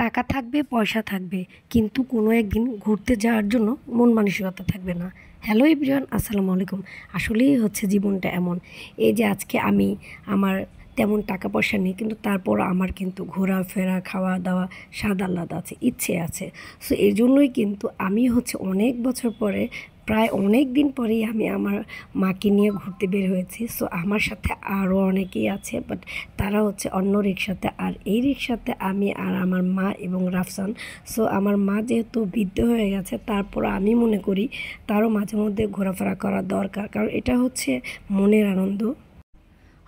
টাকা থাকবে, পয়সা থাকবে, কিন্তু কোনো একদিন ঘুরতে যাওয়ার জন্য মন মানসিকতা থাকবে না। হ্যালো এভরিওয়ান, আসসালামু আলাইকুম। আসলেই হচ্ছে জীবনটা এমন। এই যে আজকে আমি আমার তেমন টাকা পয়সা নেই, কিন্তু তারপর আমার কিন্তু ঘোরাফেরা, খাওয়া দাওয়া, স্বাদ আহ্লাদ আছে, ইচ্ছে আছে। সো এর জন্যই কিন্তু আমি হচ্ছে অনেক বছর পরে, প্রায় অনেক দিন পরেই আমি আমার মাকে নিয়ে ঘুরতে বের হয়েছি। সো আমার সাথে আরও অনেকেই আছে, বাট তারা হচ্ছে অন্য রিক্সাতে, আর এই রিক্সাতে আমি আর আমার মা এবং রাফসান। সো আমার মা যেহেতু বৃদ্ধ হয়ে গেছে, তারপর আমি মনে করি তারও মাঝে মধ্যে ঘোরাফেরা করা দরকার, কারণ এটা হচ্ছে মনের আনন্দ।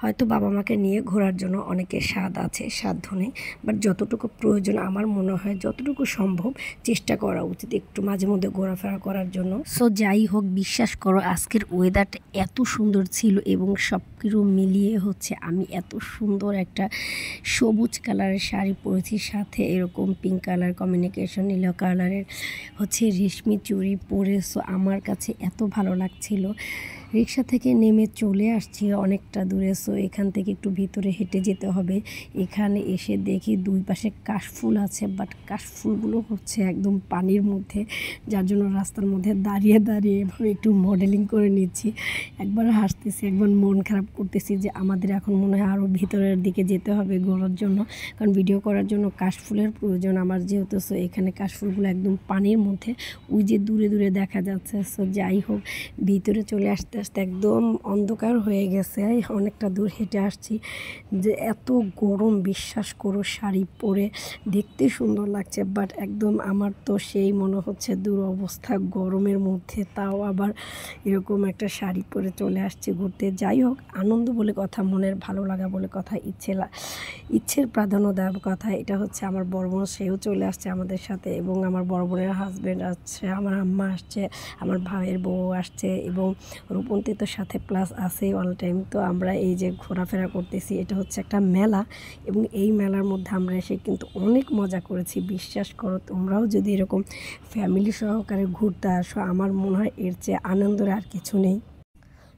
হয়তো বাবা মাকে নিয়ে ঘোরার জন্য অনেকের স্বাদ আছে, সাধ্য নেই, বাট যতটুকু প্রয়োজন আমার মনে হয় যতটুকু সম্ভব চেষ্টা করা উচিত একটু মাঝে মধ্যে ঘোরাফেরা করার জন্য। সো যাই হোক, বিশ্বাস করো আজকের ওয়েদারটা এত সুন্দর ছিল এবং সব কিছু মিলিয়ে হচ্ছে আমি এত সুন্দর একটা সবুজ কালারের শাড়ি পরেছি, সাথে এরকম পিঙ্ক কালার কমিউনিকেশন নীল কালারের হচ্ছে রেশমি চুড়ি পরে। সো আমার কাছে এত ভালো লাগছিল। রিক্সা থেকে নেমে চলে আসছি অনেকটা দূরে। সো এখান থেকে একটু ভিতরে হেঁটে যেতে হবে। এখানে এসে দেখি দুই পাশে কাশফুল আছে, বাট কাশফুলগুলো হচ্ছে একদম পানির মধ্যে, যার জন্য রাস্তার মধ্যে দাঁড়িয়ে দাঁড়িয়ে এভাবে একটু মডেলিং করে নিচ্ছি। একবার হাসতেছি, একবার মন খারাপ করতেছি যে আমাদের এখন মনে হয় আরও ভিতরের দিকে যেতে হবে ঘোরার জন্য, কারণ ভিডিও করার জন্য কাশফুলের প্রয়োজন আমার যেহেতু। সো এখানে কাশফুলগুলো একদম পানির মধ্যে ওই যে দূরে দূরে দেখা যাচ্ছে। সো যাই হোক, ভিতরে চলে আসতে আসতে একদম অন্ধকার হয়ে গেছে। অনেকটা দূর হেঁটে আসছি, যে এত গরম, বিশ্বাস করো শাড়ি পরে দেখতে সুন্দর লাগছে, বাট একদম আমার তো সেই মনে হচ্ছে দুরবস্থা গরমের মধ্যে, তাও আবার এরকম একটা শাড়ি পরে চলে আসছে ঘুরতে। যাই হোক, আনন্দ বলে কথা, মনের ভালো লাগা বলে কথা, ইচ্ছের প্রাধান্য দেওয়ার কথা। এটা হচ্ছে আমার বড় বোন, সেও চলে আসছে আমাদের সাথে, এবং আমার বড় বোনের হাজব্যান্ড আসছে, আমার আম্মা আসছে, আমার ভাইয়ের বউ আসছে, এবং রূপন্তী তো সাথে প্লাস আছেই অল টাইম। তো আমরা এই যে ঘোরাফেরা করতেছি, এটা হচ্ছে একটা মেলা, এবং এই মেলার মধ্যে আমরা এসে কিন্তু অনেক মজা করেছি। বিশ্বাস করো, তোমরাও যদি এরকম ফ্যামিলি সহকারে ঘুরতে আসো, আমার মনে হয় এর চেয়ে আনন্দের আর কিছু নেই।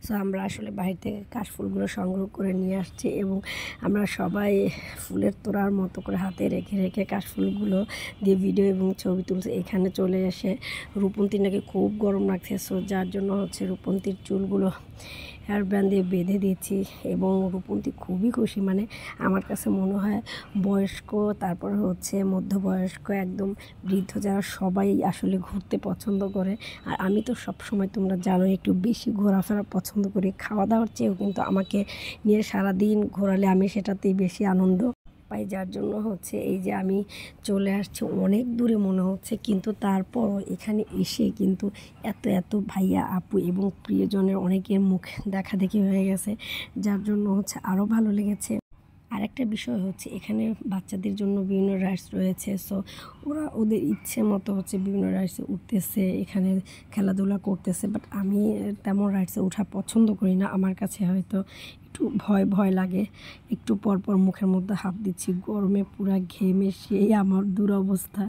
সো আমরা আসলে বাইরে থেকে কাশফুলগুলো সংগ্রহ করে নিয়ে আসছি, এবং আমরা সবাই ফুলের তোড়ার মতো করে হাতে রেখে রেখে কাশফুলগুলো দিয়ে ভিডিও এবং ছবি তুলছে। এখানে চলে এসে রূপন্তীর নাকি খুব গরম লাগছে, সো যার জন্য হচ্ছে রূপন্তীর চুলগুলো হেয়ার ব্যান্ড দিয়ে বেঁধে দিয়েছি, এবং রূপন্তী খুবই খুশি। মানে আমার কাছে মনে হয় বয়স্ক, তারপর হচ্ছে মধ্যবয়স্ক, একদম বৃদ্ধ, যারা সবাই আসলে ঘুরতে পছন্দ করে। আর আমি তো সবসময়, তোমরা জানো, একটু বেশি ঘোরাফেরা পছন্দ করি। খাওয়া দাওয়ার চেয়েও কিন্তু আমাকে নিয়ে সারাদিন ঘোরালে আমি সেটাতেই বেশি আনন্দ পাই, যার জন্য হচ্ছে এই যে আমি চলে আসছি অনেক দূরে মনে হচ্ছে, কিন্তু তারপরও এখানে এসে কিন্তু এত এত ভাইয়া আপু এবং প্রিয়জনের অনেকের মুখ দেখা দেখি হয়ে গেছে, যার জন্য হচ্ছে আরও ভালো লেগেছে। আরেকটা বিষয় হচ্ছে এখানে বাচ্চাদের জন্য বিভিন্ন রাইডস রয়েছে। সো ওরা ওদের ইচ্ছে মতো হচ্ছে বিভিন্ন রাইডসে উঠতেছে, এখানে খেলাধুলা করতেছে, বাট আমি তেমন রাইডসে ওঠা পছন্দ করি না। আমার কাছে হয়তো একটু ভয় ভয় লাগে। একটু পর পর মুখের মধ্যে হাত দিচ্ছি, গরমে পুরা ঘেমে সেই আমার দুরবস্থা।